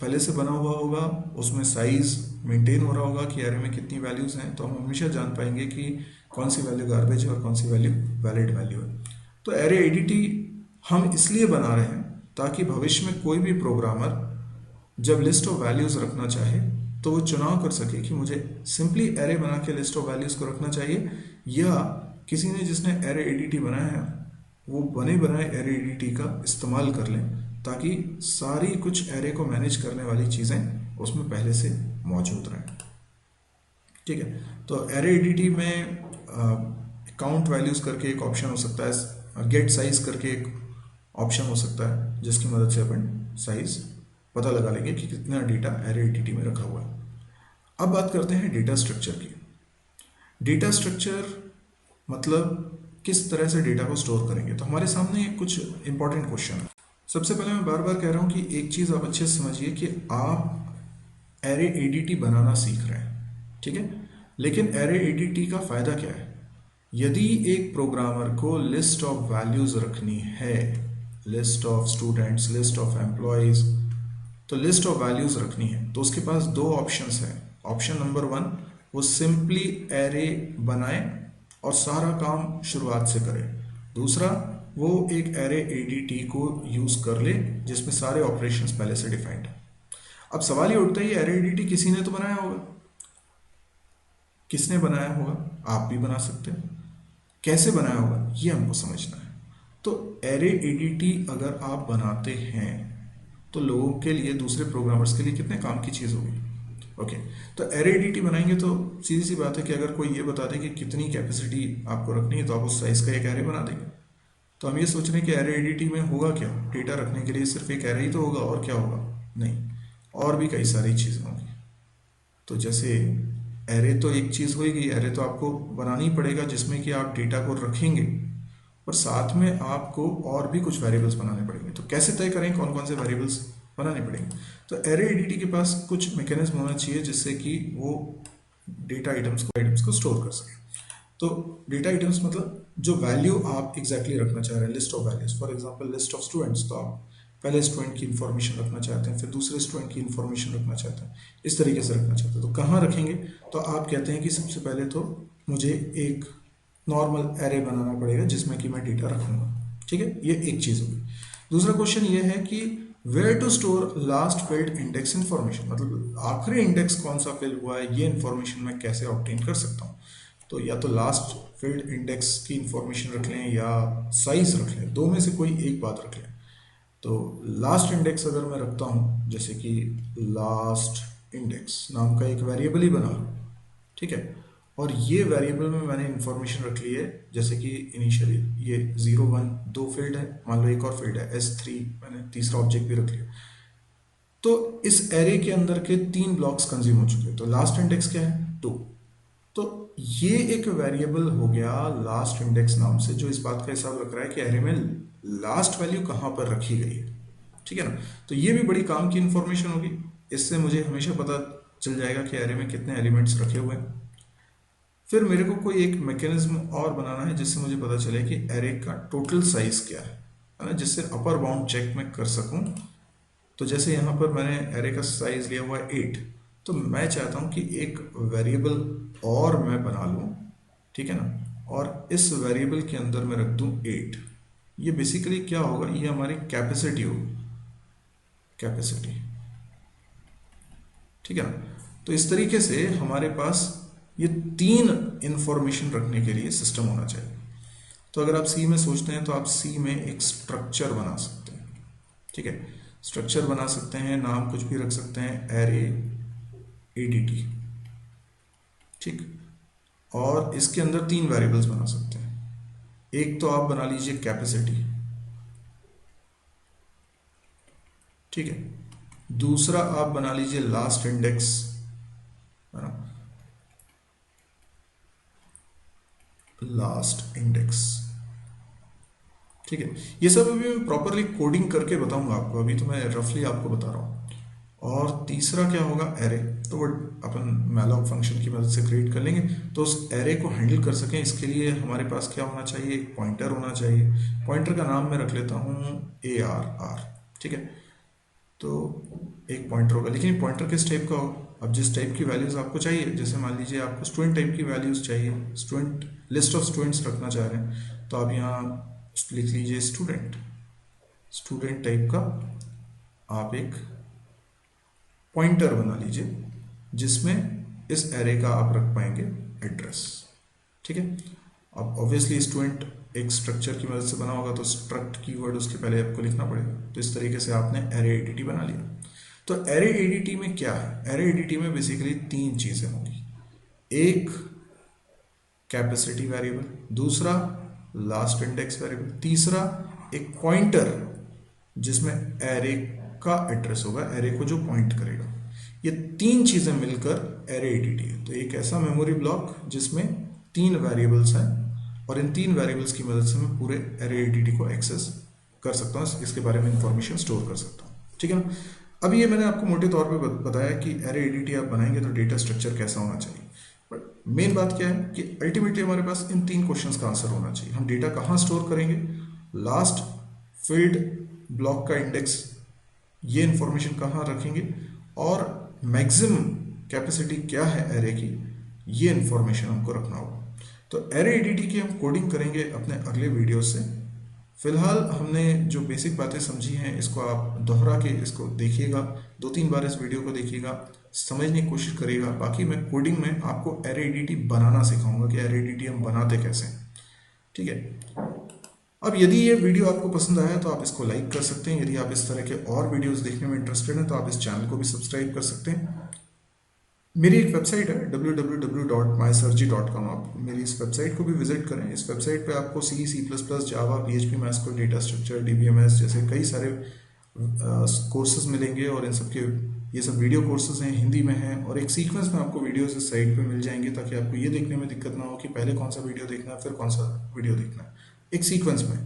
पहले से बना हुआ होगा, उसमें साइज मेंटेन हो रहा होगा कि एरे में कितनी वैल्यूज हैं, तो हम हमेशा जान पाएंगे कि कौन सी वैल्यू गार्बेज है और कौन सी वैल्यू वैलिड वैल्यू है। तो एरे एडीटी हम इसलिए बना रहे हैं ताकि भविष्य में कोई भी प्रोग्रामर जब लिस्ट ऑफ वैल्यूज रखना चाहे तो वो चुनाव कर सके कि मुझे सिंपली एरे बना के लिस्ट ऑफ वैल्यूज को रखना चाहिए, या किसी ने जिसने एरे एडीटी बनाया है वो बने बनाए एरे एडीटी का इस्तेमाल कर लें, ताकि सारी कुछ एरे को मैनेज करने वाली चीज़ें उसमें पहले से मौजूद रहें। ठीक है, तो एरे एडीटी में काउंट वैल्यूज करके एक ऑप्शन हो सकता है, गेट साइज करके एक ऑप्शन हो सकता है, जिसकी मदद से अपन साइज पता लगा लेंगे कि कितना डेटा एरे एडीटी में रखा हुआ है। अब बात करते हैं डेटा स्ट्रक्चर की। डेटा स्ट्रक्चर मतलब किस तरह से डेटा को स्टोर करेंगे। तो हमारे सामने कुछ इंपॉर्टेंट क्वेश्चन है। सबसे पहले मैं बार बार कह रहा हूं कि एक चीज आप अच्छे से समझिए कि आप एरे एडीटी बनाना सीख रहे हैं, ठीक है। लेकिन एरे एडीटी का फायदा क्या है? यदि एक प्रोग्रामर को लिस्ट ऑफ वैल्यूज रखनी है, list of students, list of employees, तो लिस्ट ऑफ वैल्यूज रखनी है तो उसके पास दो ऑप्शंस हैं। ऑप्शन नंबर 1, वो सिंपली एरे बनाए और सारा काम शुरुआत से करे। दूसरा, वो एक एरे एडीटी को यूज कर ले जिसमें सारे ऑपरेशंस पहले से डिफाइंड है। अब सवाल ये उठता है, ये एरे एडीटी किसी ने तो बनाया होगा। किसने बनाया होगा? आप भी बना सकते हैं। कैसे बनाया होगा ये हमको समझना है। तो एरे एडीटी अगर आप बनाते हैं तो लोगों के लिए, दूसरे प्रोग्रामर्स के लिए कितने काम की चीज़ होगी। ओके, तो एरे एडीटी बनाएंगे तो सीधी सी बात है कि अगर कोई ये बता दे कि कितनी कैपेसिटी आपको रखनी है तो आप उस साइज का एक एरे बना देंगे। तो हम ये सोच रहे हैं कि एरे एडीटी में होगा क्या, डेटा रखने के लिए सिर्फ एक एरे ही तो होगा, और क्या होगा? नहीं, और भी कई सारी चीज़ें होंगी। तो जैसे एरे तो एक चीज़ होगी, एरे तो आपको बनाना ही पड़ेगा जिसमें कि आप डेटा को रखेंगे, और साथ में आपको और भी कुछ वेरिएबल्स बनाने पड़ेंगे। तो कैसे तय करें कौन कौन से वेरिएबल्स बनाने पड़ेंगे? तो एरे एडीटी के पास कुछ मैकेनिज्म होना चाहिए जिससे कि वो डेटा आइटम्स को स्टोर कर सके। तो डेटा आइटम्स मतलब जो वैल्यू आप एग्जैक्टली रखना चाह रहे हैं, list of values. For example list of students, तो आप पहले स्टूडेंट की इन्फॉर्मेशन रखना चाहते हैं, फिर दूसरे स्टूडेंट की इन्फॉर्मेशन रखना चाहते हैं, इस तरीके से रखना चाहते हैं। तो कहाँ रखेंगे? तो आप कहते हैं कि सबसे पहले तो मुझे एक नॉर्मल एरे बनाना पड़ेगा जिसमें कि मैं डेटा रखूंगा, ठीक है। ये एक चीज़ होगी। दूसरा क्वेश्चन ये है कि where to store last filled index information, मतलब आखिरी इंडेक्स कौन सा फिल हुआ है ये इन्फॉर्मेशन मैं कैसे ऑब्टेन कर सकता हूँ। तो या तो लास्ट फील्ड इंडेक्स की इंफॉर्मेशन रख लें या साइज रख लें, दो में से कोई एक बात रख लें। तो लास्ट इंडेक्स अगर मैं रखता हूं, जैसे कि लास्ट इंडेक्स नाम का एक वेरिएबल ही बना लो, ठीक है। और ये वेरिएबल में मैंने इंफॉर्मेशन रख ली है, जैसे कि इनिशियली ये 0 1 दो फील्ड है, मान लो एक और फील्ड है S3, मैंने तीसरा ऑब्जेक्ट भी रख लिया। तो इस एरे के अंदर के 3 ब्लॉक्स कंज्यूम हो चुके हैं। तो लास्ट इंडेक्स क्या है? 2। तो ये एक वेरिएबल हो गया लास्ट इंडेक्स नाम से, जो इस बात का हिसाब रख रहा है कि एरे में लास्ट वैल्यू कहां पर रखी गई है, ठीक है ना। तो ये भी बड़ी काम की इंफॉर्मेशन होगी। इससे मुझे हमेशा पता चल जाएगा कि एरे में कितने एलिमेंट्स रखे हुए हैं। फिर मेरे को कोई एक मैकेनिज्म और बनाना है जिससे मुझे पता चले कि एरे का टोटल साइज क्या है ना, जिससे अपर बाउंड चेक मैं कर सकूं। तो जैसे यहाँ पर मैंने एरे का साइज लिया हुआ है 8, तो मैं चाहता हूँ कि एक वेरिएबल और मैं बना लूँ, ठीक है ना, और इस वेरिएबल के अंदर मैं रख दूँ 8। ये बेसिकली क्या होगा, ये हमारी कैपेसिटी होगी, कैपेसिटी, ठीक है ना। तो इस तरीके से हमारे पास ये 3 इंफॉर्मेशन रखने के लिए सिस्टम होना चाहिए। तो अगर आप सी में सोचते हैं तो आप सी में एक स्ट्रक्चर बना सकते हैं, ठीक है। स्ट्रक्चर बना सकते हैं, नाम कुछ भी रख सकते हैं, एरे एडीटी, ठीक। और इसके अंदर 3 वेरिएबल्स बना सकते हैं। एक तो आप बना लीजिए कैपेसिटी, ठीक है। दूसरा आप बना लीजिए लास्ट इंडेक्स, है ना, लास्ट इंडेक्स, ठीक है। ये सब अभी मैं प्रॉपरली कोडिंग करके बताऊंगा आपको, अभी तो मैं रफली आपको बता रहा हूँ। और तीसरा क्या होगा, एरे। तो वो अपन मैलॉक फंक्शन की मदद से क्रिएट कर लेंगे। तो उस एरे को हैंडल कर सकें इसके लिए हमारे पास क्या होना चाहिए, एक पॉइंटर होना चाहिए। पॉइंटर का नाम मैं रख लेता हूँ ARR, ठीक है। तो एक पॉइंटर होगा, लेकिन पॉइंटर किस टाइप का होगा? अब जिस टाइप की वैल्यूज आपको चाहिए, जैसे मान लीजिए आपको स्टूडेंट टाइप की वैल्यूज चाहिए, स्टूडेंट लिस्ट ऑफ स्टूडेंट्स रखना चाह रहे हैं, तो आप यहाँ लिख लीजिए स्टूडेंट, स्टूडेंट टाइप का आप एक पॉइंटर बना लीजिए जिसमें इस एरे का आप रख पाएंगे एड्रेस, ठीक है। अब ऑब्वियसली स्टूडेंट एक स्ट्रक्चर की मदद से बना होगा, तो स्ट्रक्ट कीवर्ड उसके पहले आपको लिखना पड़ेगा। तो इस तरीके से आपने एरे एडीटी बना लिया। तो एरे एडीटी में क्या है? एरे एडीटी में बेसिकली 3 चीजें होंगी। एक कैपेसिटी वेरिएबल, दूसरा लास्ट इंडेक्स वेरिएबल, तीसरा एक पॉइंटर जिसमें एरे का एड्रेस होगा, एरे को जो पॉइंट करेगा। ये 3 चीजें मिलकर एरे एडीटी है। तो एक ऐसा मेमोरी ब्लॉक जिसमें 3 वेरिएबल्स हैं, और इन 3 वेरिएबल्स की मदद से मैं पूरे एरे एडीटी को एक्सेस कर सकता हूँ, इसके बारे में इंफॉर्मेशन स्टोर कर सकता हूँ। ठीक है ना। अभी ये मैंने आपको मोटे तौर पे बताया कि एरे एडीटी आप बनाएंगे तो डेटा स्ट्रक्चर कैसा होना चाहिए, बट मेन बात क्या है कि अल्टीमेटली हमारे पास इन 3 क्वेश्चंस का आंसर होना चाहिए। हम डेटा कहाँ स्टोर करेंगे, लास्ट फील्ड ब्लॉक का इंडेक्स, ये इंफॉर्मेशन कहाँ रखेंगे, और मैक्सिमम कैपेसिटी क्या है एरे की, ये इंफॉर्मेशन हमको रखना होगा। तो एरे एडीटी की हम कोडिंग करेंगे अपने अगले वीडियो से। फिलहाल हमने जो बेसिक बातें समझी हैं इसको आप दोहरा के इसको देखिएगा, 2-3 बार इस वीडियो को देखिएगा, समझने की कोशिश करिएगा। बाकी मैं कोडिंग में आपको एरे एडीटी बनाना सिखाऊंगा कि एरे एडीटी हम बनाते कैसे। ठीक है। अब यदि ये वीडियो आपको पसंद आया तो आप इसको लाइक कर सकते हैं। यदि आप इस तरह के और वीडियोस देखने में इंटरेस्टेड हैं तो आप इस चैनल को भी सब्सक्राइब कर सकते हैं। मेरी एक वेबसाइट है www.mysurgery.com, आप मेरी इस वेबसाइट को भी विजिट करें। इस वेबसाइट पे आपको C, C++, जावा, PHP, MySQL, data structure, DBMS जैसे कई सारे कोर्सेज मिलेंगे, और इन सब के ये सब वीडियो कोर्सेज हैं, हिंदी में हैं, और एक सीक्वेंस में आपको वीडियोस इस साइट पे मिल जाएंगे, ताकि आपको ये देखने में दिक्कत ना हो कि पहले कौन सा वीडियो देखना है फिर कौन सा वीडियो देखना है, एक सीक्वेंस में।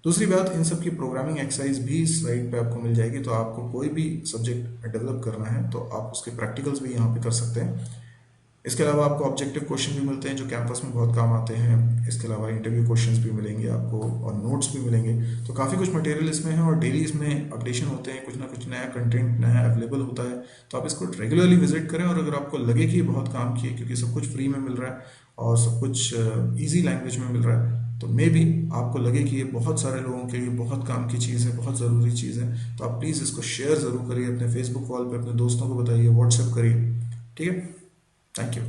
दूसरी बात, इन सब की प्रोग्रामिंग एक्सरसाइज भी इस साइट पे आपको मिल जाएगी, तो आपको कोई भी सब्जेक्ट डेवलप करना है तो आप उसके प्रैक्टिकल्स भी यहाँ पे कर सकते हैं। इसके अलावा आपको ऑब्जेक्टिव क्वेश्चन भी मिलते हैं जो कैंपस में बहुत काम आते हैं। इसके अलावा इंटरव्यू क्वेश्चंस भी मिलेंगे आपको, और नोट्स भी मिलेंगे। तो काफ़ी कुछ मटेरियल इसमें है, और डेली इसमें अपडेशन होते हैं, कुछ ना कुछ नया कंटेंट नया अवेलेबल होता है। तो आप इसको रेगुलरली विजिट करें, और अगर आपको लगे कि ये बहुत काम की है, क्योंकि सब कुछ फ्री में मिल रहा है और सब कुछ ईजी लैंग्वेज में मिल रहा है, तो मे भी आपको लगे कि ये बहुत सारे लोगों के लिए बहुत काम की चीज़ है, बहुत ज़रूरी चीज़ है, तो आप प्लीज़ इसको शेयर ज़रूर करिए, अपने फेसबुक वॉल पे अपने दोस्तों को बताइए, व्हाट्सएप करिए। ठीक है। Thank you.